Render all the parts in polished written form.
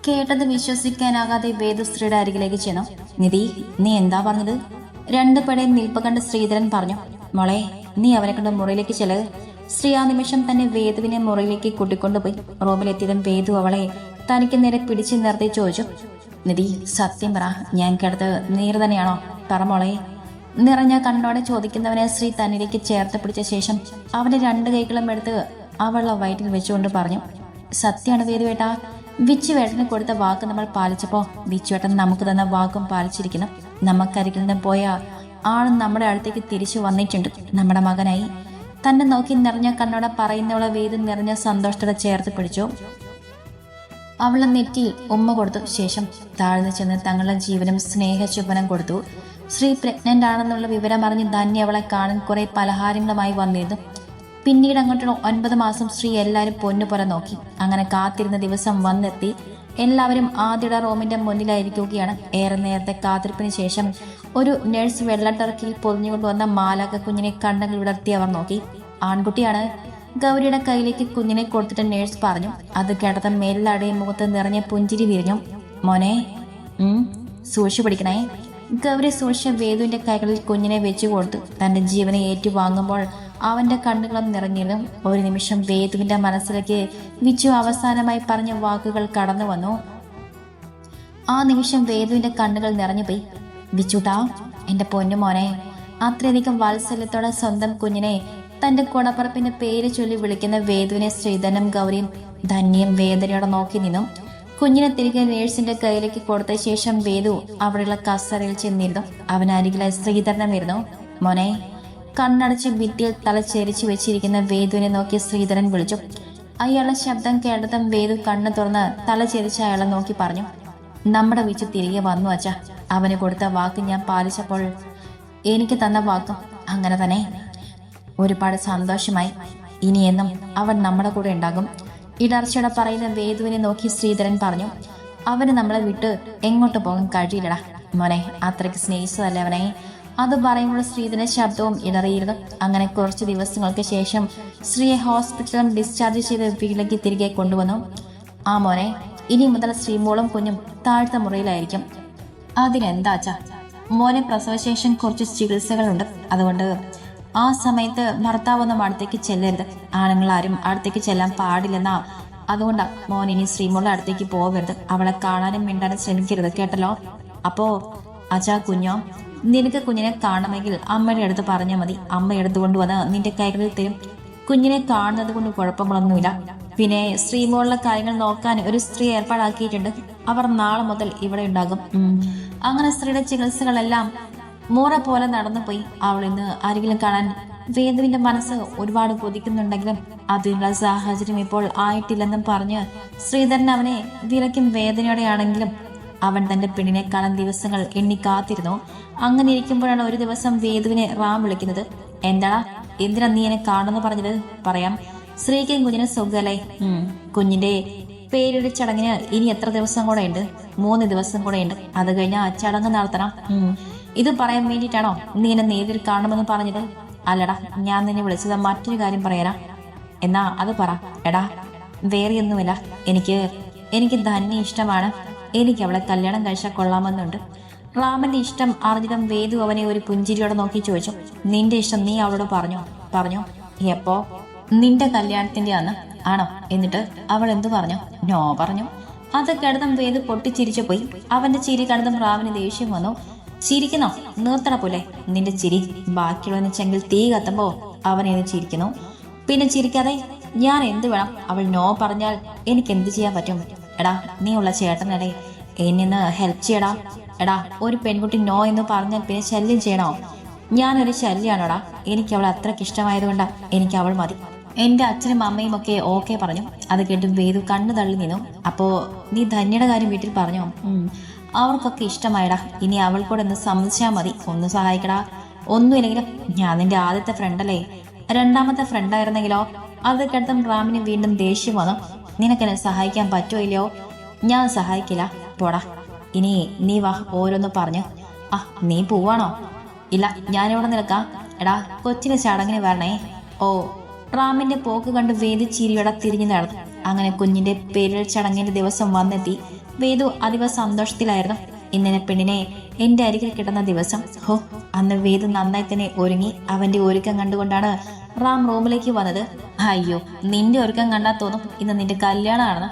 കേട്ടത് വിശ്വസിക്കാനാകാതെ വേദു സ്ത്രീയുടെ അരികിലേക്ക് ചെന്നു. നിധി, നീ എന്താ പറഞ്ഞത്? രണ്ടു പേടെയും നിൽപ്പ് കണ്ട് ശ്രീധരൻ പറഞ്ഞു. മോളെ, നീ അവനെ കണ്ട് മുറിയിലേക്ക് ചെല്ല്. ശ്രീ ആ നിമിഷം തന്നെ വേദുവിനെ മുറിയിലേക്ക് കൂട്ടിക്കൊണ്ടുപോയി. റൂമിലെത്തിയതും വേദു അവളെ തനിക്ക് നേരെ പിടിച്ചു നിർത്തി ചോദിച്ചു. നിധി, സത്യം പറ, ഞാൻ കേട്ടത് നീർ തന്നെയാണോ? പറ മോളെ. നിറഞ്ഞ കണ്ണോടെ ചോദിക്കുന്നവനെ ശ്രീ തന്നിലേക്ക് ചേർത്ത് പിടിച്ച ശേഷം അവന്റെ രണ്ട് കൈകളും എടുത്ത് അവളുടെ വയറ്റിൽ വെച്ചുകൊണ്ട് പറഞ്ഞു. സത്യമാണ് വേദുവേട്ടാ. വിച്ചുവേട്ടന് കൊടുത്ത വാക്ക് നമ്മൾ പാലിച്ചപ്പോ വിച്ചുവേട്ടൻ നമുക്ക് തന്ന വാക്കും പാലിച്ചിരിക്കുന്നു. നമുക്കരികിൽ നിന്ന് പോയ ആളും നമ്മുടെ അടുത്തേക്ക് തിരിച്ചു വന്നിട്ടുണ്ട്, നമ്മുടെ മകനായി. തന്നെ നോക്കി നിറഞ്ഞ കണ്ണോടെ പറയുന്നവളെ വേദു നിറഞ്ഞ സന്തോഷത്തോടെ ചേർത്ത് പിടിച്ചു. അവളെ നെറ്റിയിൽ ഉമ്മ കൊടുത്തു. ശേഷം താഴ്ന്നു ചെന്ന് തങ്ങളുടെ ജീവനും സ്നേഹചുംബനം കൊടുത്തു. ശ്രീ പ്രഗ്നന്റ് ആണെന്നുള്ള വിവരം അറിഞ്ഞ് ധന്യ അവളെ കാണാൻ കുറെ പലഹാരങ്ങളുമായി വന്നിരുന്നു. പിന്നീട് അങ്ങോട്ട് 9 മാസം ശ്രീ എല്ലാവരും പൊന്നുപോലെ നോക്കി. അങ്ങനെ കാത്തിരുന്ന ദിവസം വന്നെത്തി. എല്ലാവരും ആദ്യയുടെ റൂമിന്റെ മുന്നിലായിരിക്കുകയാണ്. ഏറെ നേരത്തെ കാത്തിരിപ്പിന് ശേഷം ഒരു നഴ്സ് വെള്ളട്ടറക്കിൽ പൊതിഞ്ഞുകൊണ്ടുവന്ന മാലാക കുഞ്ഞിനെ കണ്ണുകൾ വിടർത്തി അവർ നോക്കി. ആൺകുട്ടിയാണ്. ഗൗരിയുടെ കയ്യിലേക്ക് കുഞ്ഞിനെ കൊടുത്തിട്ട് നേഴ്സ് പറഞ്ഞു. അത് കേട്ടത് മേലടയും മുഖത്ത് നിറഞ്ഞ പുഞ്ചിരി വിരിഞ്ഞു. മോനെ, സൂക്ഷിച്ചു പിടിക്കണേ. ഗൗരി സൂക്ഷിച്ച വേദുവിന്റെ കൈകളിൽ കുഞ്ഞിനെ വെച്ചു കൊടുത്തു. തന്റെ ജീവനെ ഏറ്റുവാങ്ങുമ്പോൾ അവന്റെ കണ്ണുകളും നിറഞ്ഞിരുന്നു. ഒരു നിമിഷം വേദുവിന്റെ മനസ്സിലേക്ക് വിച്ചു അവസാനമായി പറഞ്ഞ വാക്കുകൾ കടന്നു വന്നു. ആ നിമിഷം വേദുവിന്റെ കണ്ണുകൾ നിറഞ്ഞുപോയി. വിച്ചുട്ടാ, എന്റെ പൊന്നു മോനെ. അത്രയധികം വാത്സല്യത്തോടെ സ്വന്തം കുഞ്ഞിനെ തന്റെ കുടപ്പറപ്പിന്റെ പേര് ചൊല്ലി വിളിക്കുന്ന വേദുവിനെ ശ്രീധരനും ഗൗരിയും ധന്യയും വേദനയോടെ നോക്കി നിന്നു. കുഞ്ഞിനെ തിരികെ നേഴ്സിന്റെ കയ്യിലേക്ക് കൊടുത്ത ശേഷം വേദു അവിടെയുള്ള കസേരയിൽ ചെന്നിരുന്നു. അവനരികിലായി ശ്രീധരനും ഇരുന്നു. മോനെ. കണ്ണടച്ച് ഭിത്തിയിൽ തല ചെരിച്ചു വെച്ചിരിക്കുന്ന വേദുവിനെ നോക്കി ശ്രീധരൻ വിളിച്ചു. അയാളുടെ ശബ്ദം കേട്ടതും വേദു കണ്ണ് തുറന്ന് തല ചെരിച്ച് അയാളെ നോക്കി പറഞ്ഞു. നമ്മുടെ വിച്ചു തിരികെ വന്നു അച്ഛാ. അവന് കൊടുത്ത വാക്ക് ഞാൻ പാലിച്ചപ്പോൾ എനിക്ക് തന്ന വാക്കും അങ്ങനെ തന്നെ. ഒരുപാട് സന്തോഷമായി. ഇനിയെന്നും അവൻ നമ്മുടെ കൂടെ ഉണ്ടാകും. ഇടർച്ചയുടെ പറയുന്ന വേദുവിനെ നോക്കി ശ്രീധരൻ പറഞ്ഞു. അവന് നമ്മളെ വിട്ട് എങ്ങോട്ട് പോകാൻ കഴിയില്ലടാ മോനെ. അത്രയ്ക്ക് സ്നേഹിച്ചതല്ലേ അവനെ. അത് പറയുമ്പോൾ ശ്രീധരന്റെ ശബ്ദവും ഇടറിയിരുന്നു. അങ്ങനെ കുറച്ച് ദിവസങ്ങൾക്ക് ശേഷം ശ്രീയെ ഹോസ്പിറ്റലിൽ ഡിസ്ചാർജ് ചെയ്ത് വീട്ടിലേക്ക് തിരികെ കൊണ്ടുവന്നു. ആ മോനെ, ഇനി മുതൽ ശ്രീമോളും കുഞ്ഞും താഴ്ത്ത മുറിയിലായിരിക്കും. അതിനെന്താച്ചാ മോനെ, പ്രസവശേഷം കുറച്ച് ചികിത്സകളുണ്ട്. അതുകൊണ്ട് ആ സമയത്ത് ഭർത്താവൊന്നും അടുത്തേക്ക് ചെല്ലരുത്. ആണുങ്ങളാരും അടുത്തേക്ക് ചെല്ലാൻ പാടില്ലെന്നാ. അതുകൊണ്ടാ മോൻ ഇനി ശ്രീമോളുടെ അടുത്തേക്ക് പോകരുത്. അവളെ കാണാനും മിണ്ടാനും ശ്രമിക്കരുത്, കേട്ടല്ലോ. അപ്പോ അച്ഛാ, കുഞ്ഞോ, നിനക്ക് കുഞ്ഞിനെ കാണണമെങ്കിൽ അമ്മയുടെ അടുത്ത് പറഞ്ഞാൽ മതി. അമ്മ എടുത്തുകൊണ്ടുവന്ന് നിന്റെ കൈകളിൽ തരും. കുഞ്ഞിനെ കാണുന്നത് കൊണ്ട് കുഴപ്പങ്ങളൊന്നുമില്ല. പിന്നെ ശ്രീമോളുടെ കാര്യങ്ങൾ നോക്കാൻ ഒരു സ്ത്രീ ഏർപ്പാടാക്കിയിട്ടുണ്ട്. അവർ നാളെ മുതൽ ഇവിടെ ഉണ്ടാകും. അങ്ങനെ സ്ത്രീയുടെ ചികിത്സകളെല്ലാം മോറ പോലെ നടന്നുപോയി. അവൾ ഇന്ന് ആരെങ്കിലും കാണാൻ വേദുവിന്റെ മനസ്സ് ഒരുപാട് കൊതിക്കുന്നുണ്ടെങ്കിലും അതിനുള്ള സാഹചര്യം ഇപ്പോൾ ആയിട്ടില്ലെന്നും പറഞ്ഞ് ശ്രീധരൻ അവനെ വിലക്കും വേദനയോടെയാണെങ്കിലും അവൻ തന്റെ പെണ്ണിനെ കാണാൻ ദിവസങ്ങൾ എണ്ണി കാത്തിരുന്നു. അങ്ങനെ ഇരിക്കുമ്പോഴാണ് ഒരു ദിവസം വേദുവിനെ റാം വിളിക്കുന്നത്. എന്താടാ, എന്തിനാ നീ എന്നെ കാണുന്നു പറഞ്ഞത്? പറയാം. ശ്രീക്കും കുഞ്ഞിന് സുഖല്ലേ? കുഞ്ഞിന്റെ പേരിട ചടങ്ങിന് ഇനി എത്ര ദിവസം കൂടെ ഉണ്ട്? 3 ദിവസം കൂടെ ഉണ്ട്. അത് കഴിഞ്ഞാൽ ചടങ്ങ് നടത്തണം. ഇത് പറയാൻ വേണ്ടിയിട്ടാണോ നീ എന്നെ നേരിൽ കാണുമെന്ന് പറഞ്ഞത്? അല്ലടാ, ഞാൻ നിന്നെ വിളിച്ചത് മറ്റൊരു കാര്യം പറയാനാ. എന്നാ അത് പറ. എടാ, വേറെയൊന്നുമില്ല. എനിക്ക് ധന്യ ഇഷ്ടമാണ്. എനിക്ക് അവളെ കല്യാണം കഴിച്ചാൽ കൊള്ളാമെന്നുണ്ട്. റാമന്റെ ഇഷ്ടം അറിഞ്ഞതും വേദു അവനെ ഒരു പുഞ്ചിരിയോടെ നോക്കി ചോദിച്ചു. നിന്റെ ഇഷ്ടം നീ അവളോട് പറഞ്ഞോ? എപ്പോ? നിന്റെ കല്യാണത്തിന്റെ അന്ന്. ആണോ? എന്നിട്ട് അവൾ എന്തു പറഞ്ഞു? നോ പറഞ്ഞു. അത് കേട്ടതും വേദു പൊട്ടിച്ചിരിച്ചു പോയി. അവന്റെ ചിരി കണ്ടതും റാമിന് ദേഷ്യം വന്നു. ചിരിക്കുന്നോ? നിർത്തണ പോലെ നിന്റെ ചിരി. ബാക്കിയുള്ളവന് ചെങ്കിൽ തീ കത്തുമ്പോ അവനെ ചിരിക്കുന്നു. പിന്നെ ചിരിക്കാതെ ഞാൻ എന്ത് വേണം? അവൾ നോ പറഞ്ഞാൽ എനിക്ക് എന്ത് ചെയ്യാൻ പറ്റും? എടാ, നീ ഉള്ള ചേട്ടനല്ലേ, എന്നെ ഹെൽപ്പ് ചെയ്യടാ. എടാ, ഒരു പെൺകുട്ടി നോ എന്ന് പറഞ്ഞാൽ പിന്നെ ശല്യം ചെയ്യണോ? ഞാനൊരു ശല്യാണോടാ? എനിക്ക് അവൾ അത്രയ്ക്ക് ഇഷ്ടമായതുകൊണ്ടാ എനിക്ക് അവൾ മതി. എന്റെ അച്ഛനും അമ്മയും ഒക്കെ ഓക്കെ പറഞ്ഞു. അത് കേട്ടും വേദു കണ്ണു തള്ളി നിന്നു. അപ്പോ നീ ധന്യയുടെ കാര്യം വീട്ടിൽ പറഞ്ഞോ? അവർക്കൊക്കെ ഇഷ്ടമായടാ. ഇനി അവൾ കൂടെ ഒന്ന് സമ്മതിച്ചാൽ മതി. ഒന്ന് സഹായിക്കടാ. ഒന്നുമില്ലെങ്കിലും ഞാൻ നിന്റെ ആദ്യത്തെ ഫ്രണ്ടല്ലേ. രണ്ടാമത്തെ ഫ്രണ്ടായിരുന്നെങ്കിലോ? അത് കേട്ടും റാമിന് വീണ്ടും ദേഷ്യം വന്നു. നിനക്കെന്നെ സഹായിക്കാൻ പറ്റുമോ ഇല്ലയോ? ഞാൻ സഹായിക്കില്ല, പോടാ. ഇനി നീ വാ, ഓരോന്ന് പറഞ്ഞു. നീ പോവാണോ? ഇല്ല, ഞാനിവിടെ നിൽക്കാം. എടാ, കൊച്ചിന് ചടങ്ങിന് വരണേ. ഓ. റാമിന്റെ പോക്ക് കണ്ട് വേദി ചിരിയോടെ തിരിഞ്ഞു നടന്നു. അങ്ങനെ കുഞ്ഞിന്റെ പേരിൽ ചടങ്ങിന്റെ ദിവസം വന്നെത്തി. വേദു അതീവ സന്തോഷത്തിലായിരുന്നു. ഇന്നലെ പെണ്ണിനെ എന്റെ അരികിൽ കിട്ടുന്ന ദിവസം. ഹോ, അന്ന് വേദു നന്നായി തന്നെ ഒരുങ്ങി. അവന്റെ ഒരുക്കം കണ്ടുകൊണ്ടാണ് റാം റൂമിലേക്ക് വന്നത്. അയ്യോ, നിന്റെ ഒരുക്കം കണ്ടാൽ തോന്നും ഇന്ന് നിന്റെ കല്യാണമാണെന്ന്.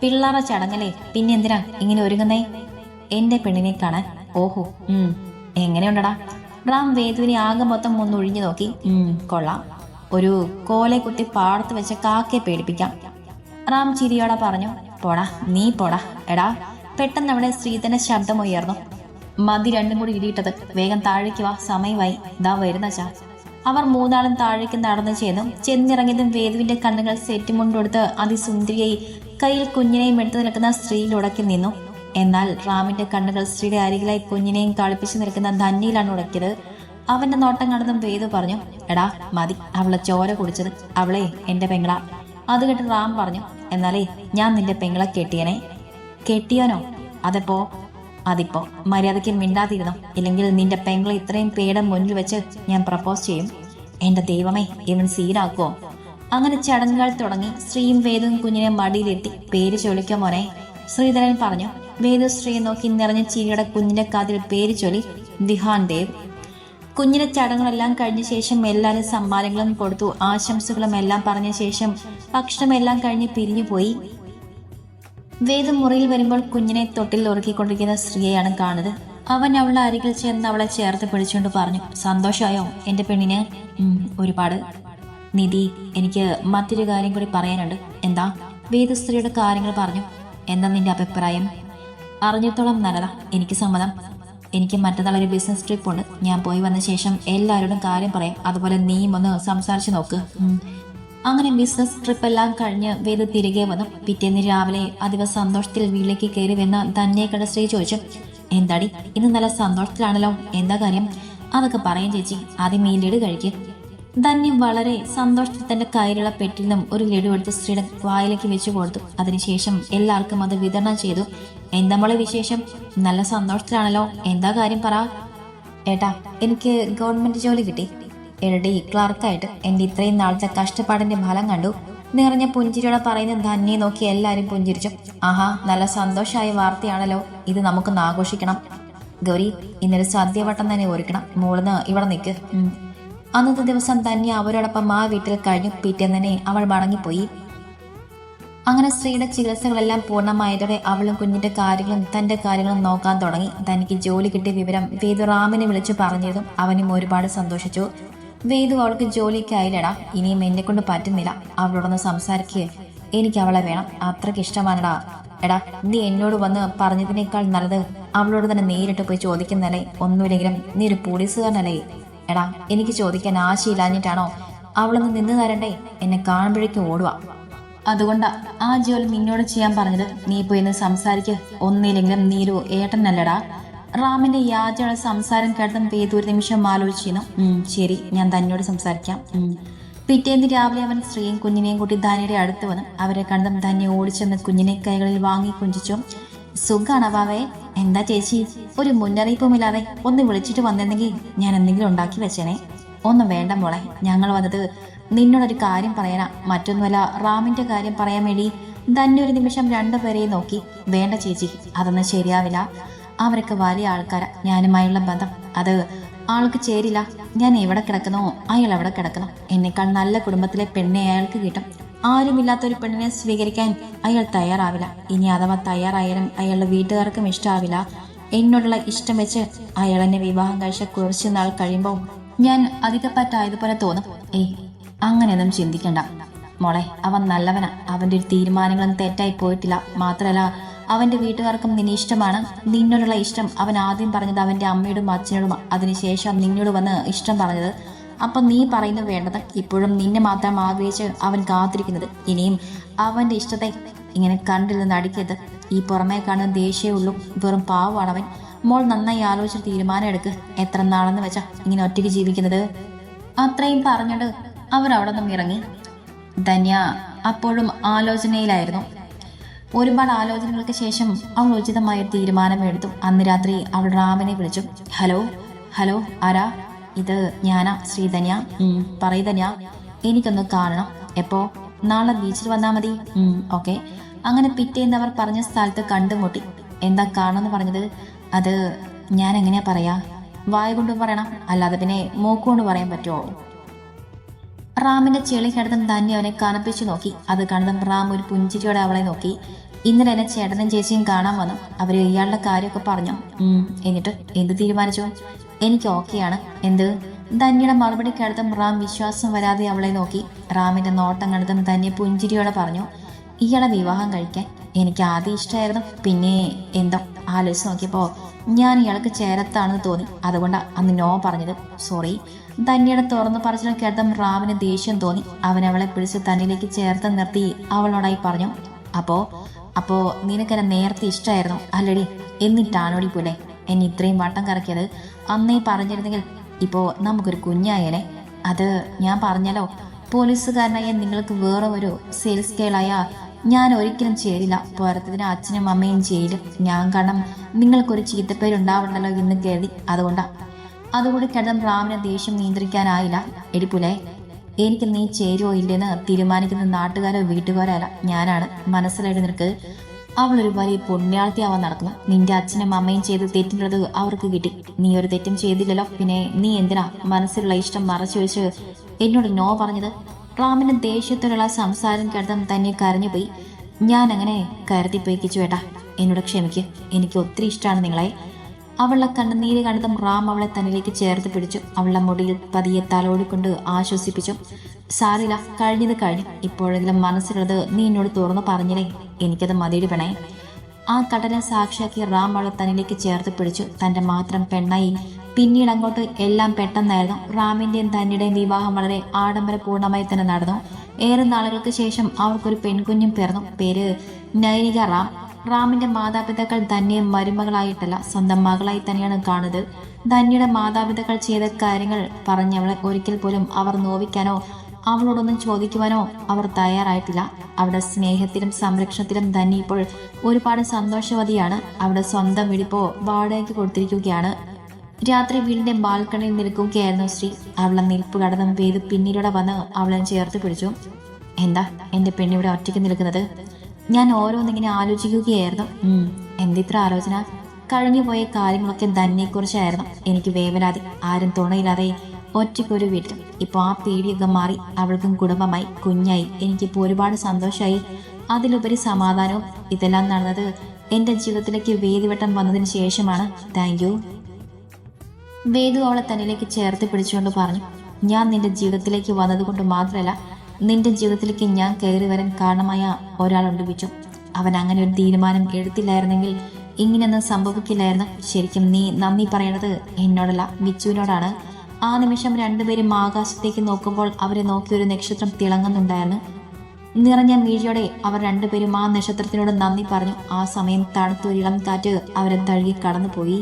പിള്ളേരുടെ ചടങ്ങല്ലേ, പിന്നെ എന്തിനാ ഇങ്ങനെ ഒരുങ്ങുന്നേ? എന്റെ പെണ്ണിനെ കാണാൻ. ഓഹോ, എങ്ങനെയുണ്ടടാ? റാം വേദുവിനെ ആകെ മൊത്തം ഒന്നൊഴിഞ്ഞു നോക്കി. കൊള്ളാം, ഒരു കോലെ കുത്തി പാടത്ത് വെച്ച കാക്കയെ പേടിപ്പിക്കാം. റാം ചിരിയോടെ പറഞ്ഞു. പോടാ, നീ പോടാ. എടാ, പെട്ടെന്ന് അവിടെ ശ്രീധന്റെ ശബ്ദം ഉയർന്നു. മതി രണ്ടും കൂടി ഇടിയിട്ടത്, വേഗം താഴേക്ക് വാ, സമയമായി, ഇതാ വരുന്നച്ചാ. അവർ മൂന്നാളും താഴേക്ക് നടന്നു ചെന്നിറങ്ങിയതും വേദുവിന്റെ കണ്ണുകൾ സെറ്റുമുണ്ടൊടുത്ത് അതിസുന്ദരിയായി കയ്യിൽ കുഞ്ഞിനെയും എടുത്തു നിൽക്കുന്ന സ്ത്രീയിൽ നിന്നു. എന്നാൽ റാമിന്റെ കണ്ണുകൾ സ്ത്രീയുടെ അരികിലായി കുഞ്ഞിനെയും കളിപ്പിച്ചു നിൽക്കുന്ന ധന്യയിലാണ് ഉടക്കിയത്. അവന്റെ നോട്ടം കണ്ടതും വേദു പറഞ്ഞു. എടാ മതി, അവളെ ചോര കുടിച്ചത്. അവളെ എന്റെ പെങ്ങള. അത് കേട്ട് റാം പറഞ്ഞു. എന്നാലേ ഞാൻ നിന്റെ പെങ്ങളെ കെട്ടിയനെ. കെട്ടിയാനോ? അതിപ്പോ മര്യാദയ്ക്ക് മിണ്ടാതിരുന്നോ, ഇല്ലെങ്കിൽ നിന്റെ പെങ്ങളെ ഇത്രയും പേടെ മുന്നിൽ വെച്ച് ഞാൻ പ്രപ്പോസ് ചെയ്യും. എന്റെ ദൈവമേ, ഇവൻ സീനാക്കുവോ? അങ്ങനെ ചടങ്ങുകൾ തുടങ്ങി. ശ്രീയും വേദുവും കുഞ്ഞിനെ മടിയിലെത്തി. പേര് ചൊല്ലിക്കോ മോനെ, ശ്രീധരൻ പറഞ്ഞു. വേദു ശ്രീയെ നോക്കി നിറഞ്ഞ ചിരിയുടെ കുഞ്ഞിന്റെ കാതിൽ പേര് ചൊല്ലി. ദിഹാൻ ദേവ്. കുഞ്ഞിന്റെ ചടങ്ങുകളെല്ലാം കഴിഞ്ഞ ശേഷം എല്ലാവരും സമ്മാനങ്ങളും കൊടുത്തു. ആശംസകളും എല്ലാം പറഞ്ഞ ശേഷം ഭക്ഷണമെല്ലാം കഴിഞ്ഞ് പിരിഞ്ഞുപോയി. വേദു മുറിയിൽ വരുമ്പോൾ കുഞ്ഞിനെ തൊട്ടിൽ ഉറക്കിക്കൊണ്ടിരിക്കുന്ന സ്ത്രീയെയാണ് കാണുന്നത്. അവൻ അവളുടെ അരികിൽ ചെന്ന് അവളെ ചേർത്ത് പിടിച്ചുകൊണ്ട് പറഞ്ഞു. സന്തോഷമായോ എന്റെ പെണ്ണിന്? ഒരുപാട്. നിധി, എനിക്ക് മറ്റൊരു കാര്യം കൂടി പറയാനുണ്ട്. എന്താ? വേദു സ്ത്രീയുടെ കാര്യങ്ങൾ പറഞ്ഞു. എന്താ നിന്റെ അഭിപ്രായം? അറിഞ്ഞിടത്തോളം നല്ലതാ, എനിക്ക് സമ്മതം. എനിക്ക് മറ്റന്നാൾ ഒരു ബിസിനസ് ട്രിപ്പ് ഉണ്ട്. ഞാൻ പോയി വന്ന ശേഷം എല്ലാവരോടും കാര്യം പറയാം. അതുപോലെ നീയും ഒന്ന് സംസാരിച്ചു നോക്ക്. അങ്ങനെ ബിസിനസ് ട്രിപ്പ് എല്ലാം കഴിഞ്ഞ് വേദു തിരികെ വന്നു. പിറ്റേന്ന് രാവിലെ അതീവ സന്തോഷത്തിൽ വീട്ടിലേക്ക് കയറി വന്ന തന്നെ കണ്ട സ്ത്രീ ചോദിച്ചു. എന്താടി, ഇന്ന് നല്ല സന്തോഷത്തിലാണല്ലോ, എന്താ കാര്യം? അതൊക്കെ പറയാം ചേച്ചി, ആദ്യം ഈ ലഡു കഴിക്കും. ധന്യം വളരെ സന്തോഷത്തിൽ തന്റെ കയ്യിലുള്ള പെട്ടിൽ നിന്നും ഒരു ലഡു എടുത്ത് സ്ത്രീയുടെ വായിലേക്ക് വെച്ചു കൊടുത്തു. അതിനുശേഷം എല്ലാവർക്കും അത് വിതരണം ചെയ്തു. എന്താ മോളെ വിശേഷം? നല്ല സന്തോഷത്തിലാണല്ലോ, എന്താ കാര്യം പറ. ഏട്ടാ, എനിക്ക് ഗവൺമെന്റ് ജോലി കിട്ടി. എഴുതി ക്ലർക്കായിട്ട്. എന്റെ ഇത്രയും നാളത്തെ കഷ്ടപ്പാടിന്റെ ഫലം കണ്ടു. നിറഞ്ഞ പുഞ്ചിരിയോടെ പറയുന്ന ധന്യെ നോക്കി എല്ലാവരും പുഞ്ചിരിച്ചു. ആഹാ, നല്ല സന്തോഷമായ വാർത്തയാണല്ലോ, ഇത് നമുക്കൊന്ന് ആഘോഷിക്കണം. ഗൗരി, ഇന്നൊരു സദ്യവട്ടം തന്നെ ഒരുക്കണം. മോളിന്ന് ഇവിടെ നിൽക്ക്. അന്നത്തെ ദിവസം തന്നെ അവരോടൊപ്പം ആ വീട്ടിൽ കഴിഞ്ഞു. പിറ്റേന്ന് തന്നെ അവൾ മടങ്ങിപ്പോയി. അങ്ങനെ സ്ത്രീയുടെ ചികിത്സകളെല്ലാം പൂർണ്ണമായതോടെ അവളും കുഞ്ഞിന്റെ കാര്യങ്ങളും തന്റെ കാര്യങ്ങളും നോക്കാൻ തുടങ്ങി. തനിക്ക് ജോലി കിട്ടിയ വിവരം വേദു റാമിനെ വിളിച്ചു പറഞ്ഞതും അവനും ഒരുപാട് സന്തോഷിച്ചു. വേദു, അവൾക്ക് ജോലിക്കായില്ലടാ, ഇനിയും എന്നെ കൊണ്ട് പറ്റുന്നില്ല, അവളോടൊന്ന് സംസാരിക്കുക, എനിക്ക് അവളെ വേണം, അത്രയ്ക്ക് ഇഷ്ടമാണടാ. എടാ, നീ എന്നോട് വന്ന് പറഞ്ഞതിനേക്കാൾ നല്ലത് അവളോട് തന്നെ നേരിട്ട് പോയി ചോദിക്കുന്നല്ലേ. ഒന്നുമില്ലെങ്കിലും നീ ഒരു പോലീസുകാരനല്ലേ. എടാ, എനിക്ക് ചോദിക്കാൻ ആശയില്ലാഞ്ഞിട്ടാണോ അവളൊന്ന് നിന്ന് തരണ്ടേ? എന്നെ കാണുമ്പോഴേക്കും ഓടുക. അതുകൊണ്ടാ ആ ജോലി നിന്നോട് ചെയ്യാൻ പറഞ്ഞത്. നീ പോയി ഒന്ന് സംസാരിക്കുക. ഒന്നില്ലെങ്കിലും നീരു ഏട്ടനല്ലടാ. റാമിന്റെ യാചയുടെ സംസാരം കേട്ടതും വേദു ഒരു നിമിഷം ആലോചിച്ചിരുന്നു. ശരി, ഞാൻ തന്നോട് സംസാരിക്കാം. പിറ്റേന്ന് രാവിലെ അവൻ സ്ത്രീയും കുഞ്ഞിനെയും കൂട്ടി ധന്യയുടെ അടുത്ത് വന്നു. അവരെ കണ്ടതും ധന്യ ഓടിച്ചെന്ന് കുഞ്ഞിനെ കൈകളിൽ വാങ്ങി കുഞ്ചിച്ചു. സുഖാണവാവേ? എന്താ ചേച്ചി, ഒരു മുന്നറിയിപ്പുമില്ലാതെ ഒന്ന് വിളിച്ചിട്ട് വന്നിരുന്നെങ്കിൽ ഞാൻ എന്തെങ്കിലും ഉണ്ടാക്കി വെച്ചേനെ. ഒന്നും വേണ്ട മോളെ, ഞങ്ങൾ വന്നത് നിന്നോടൊരു കാര്യം പറയാനാ, മറ്റൊന്നുമല്ല, റാമിന്റെ കാര്യം പറയാൻ വേണ്ടി. ധന്യ ഒരു നിമിഷം രണ്ടുപേരെയും നോക്കി. വേണ്ട ചേച്ചി, അതൊന്നും ശരിയാവില്ല. അവരൊക്കെ വലിയ ആൾക്കാരാ. ഞാനുമായുള്ള ബന്ധം അത് ആൾക്ക് ചേരില്ല. ഞാൻ എവിടെ കിടക്കുന്നോ അയാൾ എവിടെ കിടക്കുന്നു. എന്നെക്കാൾ നല്ല കുടുംബത്തിലെ പെണ്ണെ അയാൾക്ക് കിട്ടും. ആരുമില്ലാത്തൊരു പെണ്ണിനെ സ്വീകരിക്കാൻ അയാൾ തയ്യാറാവില്ല. ഇനി അഥവാ തയ്യാറായാലും അയാളുടെ വീട്ടുകാർക്കും ഇഷ്ടമാവില്ല. എന്നോടുള്ള ഇഷ്ടം വെച്ച് അയാൾ എന്നെ വിവാഹം കഴിച്ച കുറച്ചു നാൾ കഴിയുമ്പോൾ ഞാൻ അധികപ്പറ്റായതുപോലെ തോന്നും. അങ്ങനെയൊന്നും ചിന്തിക്കണ്ട മോളെ, അവൻ നല്ലവനാ. അവന്റെ ഒരു തീരുമാനങ്ങളും തെറ്റായി പോയിട്ടില്ല. മാത്രമല്ല, അവന്റെ വീട്ടുകാർക്കും നിന്നെ ഇഷ്ടമാണ്. നിന്നോടുള്ള ഇഷ്ടം അവൻ ആദ്യം പറഞ്ഞത് അവന്റെ അമ്മയോടും അച്ഛനോടും, അതിനുശേഷം നിന്നോട് വന്ന് ഇഷ്ടം പറഞ്ഞത്. അപ്പം നീ പറയുന്നത് വേണ്ടത് ഇപ്പോഴും നിന്നെ മാത്രം ആഗ്രഹിച്ച് അവൻ കാത്തിരിക്കുന്നത്. ഇനിയും അവന്റെ ഇഷ്ടത്തെ ഇങ്ങനെ കണ്ടിരുന്ന് നടിക്കരുത്. ഈ പുറമേ കാണുന്ന ദേഷ്യമേ ഉള്ളൂ, വെറും പാവമാണ് അവൻ. മോൾ നന്നായി ആലോചിച്ച് തീരുമാനം എടുക്ക്. എത്ര നാളെന്ന് വെച്ചാ ഇങ്ങനെ ഒറ്റയ്ക്ക് ജീവിക്കുന്നത്? അത്രയും പറഞ്ഞിട്ട് അവർ അവിടെ നിന്നും ഇറങ്ങി. ധന്യ അപ്പോഴും ആലോചനയിലായിരുന്നു. ഒരുപാട് ആലോചനകൾക്ക് ശേഷം അവൾ ഉചിതമായ തീരുമാനമെടുത്തു. അന്ന് രാത്രി അവൾ റാമിനെ വിളിച്ചു. ഹലോ, ആരാ? ഇത് ഞാനാ, ശ്രീധന്യ. പറയ് ധന്യ, എനിക്കൊന്ന് കാണണം. എപ്പോ? നാളെ ബീച്ചിൽ വന്നാൽ മതി. ഓക്കെ. അങ്ങനെ പിറ്റേന്ന് അവർ പറഞ്ഞ സ്ഥലത്ത് കണ്ടുമുട്ടി. എന്താ കാണുമെന്ന് പറഞ്ഞത്? അത് ഞാൻ എങ്ങനെയാ പറയാ? വായ കൊണ്ട് പറയണം, അല്ലാതെ പിന്നെ മൂക്കുകൊണ്ട് പറയാൻ പറ്റുമോ? റാമിന്റെ ചെളി കിടന്നും തന്നെ അവനെ കനപ്പിച്ചു നോക്കി. അത് കണ്ടതും റാം ഒരു പുഞ്ചിരിയോടെ അവളെ നോക്കി. ഇന്നലെ എന്നെ ചേട്ടനും ചേച്ചിയും കാണാൻ വന്നു. അവര് ഇയാളുടെ കാര്യമൊക്കെ പറഞ്ഞു. എന്നിട്ട് എന്ത് തീരുമാനിച്ചു? എനിക്ക് ഓക്കെയാണ്. എന്ത്? ധന്യയുടെ മറുപടി കേട്ടതും റാം വിശ്വാസം വരാതെ അവളെ നോക്കി. റാമിന്റെ നോട്ടം കണ്ടതും തന്നെ പുഞ്ചിരിയോടെ പറഞ്ഞു, ഇയാളെ വിവാഹം കഴിക്കാൻ എനിക്ക് ആദ്യം ഇഷ്ടമായിരുന്നു. പിന്നെ എന്തോ ആലോചിച്ച് നോക്കിയപ്പോ ഞാൻ ഇയാൾക്ക് ചേരത്താണെന്ന് തോന്നി. അതുകൊണ്ടാ അന്ന് നോ പറഞ്ഞത്. സോറി. ധന്യയുടെ തുറന്നു പറച്ചിലും കേട്ടതും റാമിന് ദേഷ്യം തോന്നി. അവൻ അവളെ പിടിച്ച് തന്നിലേക്ക് ചേർത്ത് നിർത്തി അവളോടായി പറഞ്ഞു, അപ്പോ നിനക്കെന്നെ നേരത്തെ ഇഷ്ടമായിരുന്നു അല്ലടി? എന്നിട്ടാണോടി പോലെ എന്നെ ഇത്രയും വട്ടം കറക്കിയത്? അന്നേ പറഞ്ഞിരുന്നെങ്കിൽ ഇപ്പോ നമുക്കൊരു കുഞ്ഞായേനെ. അത് ഞാൻ പറഞ്ഞല്ലോ, പോലീസുകാരനായ നിങ്ങൾക്ക് വേറെ ഒരു സെയിൽസ് ഗേളായ ഞാൻ ഒരിക്കലും ചേരില്ല. പുറത്തതിന് അച്ഛനും അമ്മയും ജയിലും. ഞാൻ കാരണം നിങ്ങൾക്കൊരു ചീത്തപ്പേരുണ്ടാവണ്ടല്ലോ എന്ന് കരുതി. അതുകൂടി കേട്ടതും റാമിനെ ദേഷ്യം നിയന്ത്രിക്കാനായില്ല. എടിപ്പുലേ, എനിക്ക് നീ ചേരുവോ ഇല്ലെന്ന് തീരുമാനിക്കുന്ന നാട്ടുകാരോ വീട്ടുകാരോ അല്ല, ഞാനാണ്. മനസ്സിലായിട്ട് നിനക്ക്? അവളൊരു വലിയ പുണ്യാളത്തിയാവാൻ നടക്കുന്നു. നിന്റെ അച്ഛനും അമ്മയും ചെയ്ത് തെറ്റിൻ്റെത് അവർക്ക് കിട്ടി. നീ ഒരു തെറ്റും ചെയ്തില്ലല്ലോ. പിന്നെ നീ എന്തിനാ മനസ്സിലുള്ള ഇഷ്ടം മറച്ചു വെച്ച് എന്നോട് നോ പറഞ്ഞത്? റാമിന്റെ ദേഷ്യത്തോടുള്ള സംസാരം കേട്ടതും തന്നെ കരഞ്ഞുപോയി. ഞാൻ അങ്ങനെ കരുതിപ്പോയിക്കിച്ചു ഏട്ടാ, എന്നോട് ക്ഷമിക്ക്. എനിക്ക് ഒത്തിരി ഇഷ്ടമാണ് നിങ്ങളെ. അവളുടെ കണ്ണുനീര് കണ്ടതും റാം അവളെ തന്നിലേക്ക് ചേർത്ത് പിടിച്ചു. അവളുടെ മുടിയിൽ പതിയെ തലോടിക്കൊണ്ട് ആശ്വസിപ്പിച്ചു. സാരില്ല, കഴിഞ്ഞത് കഴിഞ്ഞു. ഇപ്പോഴെങ്കിലും മനസ്സിലുള്ളത് നീ എന്നോട് തുറന്നു പറഞ്ഞില്ലേ? എനിക്കത് മതിയുടെ പെണേ. ആ കടലെ സാക്ഷിയാക്കി റാം അവളെ തന്നിലേക്ക് ചേർത്ത് പിടിച്ചു. തൻ്റെ മാത്രം പെണ്ണായി. പിന്നീട് അങ്ങോട്ട് എല്ലാം പെട്ടെന്നായിരുന്നു. റാമിൻ്റെയും തന്നിയുടെയും വിവാഹം വളരെ ആഡംബരപൂർണമായി തന്നെ നടന്നു. ഏറെ നാളുകൾക്ക് ശേഷം അവർക്കൊരു പെൺകുഞ്ഞും പിറന്നു. പേര് നൈനിക റാം. റാമിന്റെ മാതാപിതാക്കൾ ധന്യയെ മരുമകളായിട്ടല്ല, സ്വന്തം മകളായി തന്നെയാണ് കാണുന്നത്. ധന്യയുടെ മാതാപിതാക്കൾ ചെയ്ത കാര്യങ്ങൾ പറഞ്ഞവളെ ഒരിക്കൽ പോലും അവർ നോവിക്കാനോ അവളോടൊന്നും ചോദിക്കുവാനോ അവർ തയ്യാറായിട്ടില്ല. അവിടെ സ്നേഹത്തിലും സംരക്ഷണത്തിലും ധന്യ ഇപ്പോൾ ഒരുപാട് സന്തോഷവതിയാണ്. അവിടെ സ്വന്തം വീടിപ്പോ വാടകയ്ക്ക് കൊടുത്തിരിക്കുകയാണ്. രാത്രി വീടിന്റെ ബാൽക്കണിയിൽ നിൽക്കുകയായിരുന്നു ശ്രീ. അവളെ നിൽപ്പ് കടന്നും വേദ് പിന്നീടൂടെ വന്ന് അവളെ ചേർത്ത് പിടിച്ചു. എന്താ എന്റെ പെണ്ണിവിടെ ഒറ്റയ്ക്ക് നിൽക്കുന്നത്? ഞാൻ ഓരോന്നിങ്ങനെ ആലോചിക്കുകയായിരുന്നു. എന്തിത്ര ആലോചന? കഴിഞ്ഞുപോയ കാര്യങ്ങളൊക്കെ ധന്യയെക്കുറിച്ചായിരുന്നു. എനിക്ക് വേവലാതി. ആരും തുണയില്ലാതെ ഒറ്റയ്ക്കൊരു വീട്ടിൽ. ഇപ്പോൾ ആ പേടിയൊക്കെ മാറി. അവൾക്കും കുടുംബമായി, കുഞ്ഞായി. എനിക്കിപ്പോൾ ഒരുപാട് സന്തോഷമായി. അതിലുപരി സമാധാനവും. ഇതെല്ലാം നടന്നത് എൻ്റെ ജീവിതത്തിലേക്ക് വേദിവട്ടം വന്നതിന് ശേഷമാണ്. Thank you. വേദു അവളെ തന്നിലേക്ക് ചേർത്ത് പിടിച്ചുകൊണ്ട് പറഞ്ഞു, ഞാൻ നിന്റെ ജീവിതത്തിലേക്ക് വന്നതുകൊണ്ട് മാത്രമല്ല, നിന്റെ ജീവിതത്തിലേക്ക് ഞാൻ കയറി വരാൻ കാരണമായ ഒരാളുണ്ട് വിച്ചു. അവൻ അങ്ങനെ ഒരു തീരുമാനം എടുത്തില്ലായിരുന്നെങ്കിൽ ഇങ്ങനെയൊന്നും സംഭവിക്കില്ലായിരുന്നു. ശരിക്കും നീ നന്ദി പറയണത് എന്നോടല്ല, വിച്ചുവിനോടാണ്. ആ നിമിഷം രണ്ടുപേരും ആകാശത്തേക്ക് നോക്കുമ്പോൾ അവരെ നോക്കി ഒരു നക്ഷത്രം തിളങ്ങുന്നുണ്ടായിരുന്നു. നിറഞ്ഞ വീഴ്ചയോടെ അവർ രണ്ടുപേരും ആ നക്ഷത്രത്തിനോട് നന്ദി പറഞ്ഞു. ആ സമയം തണുത്തൊരിളം കാറ്റ് അവരെ തഴുകി കടന്നുപോയി.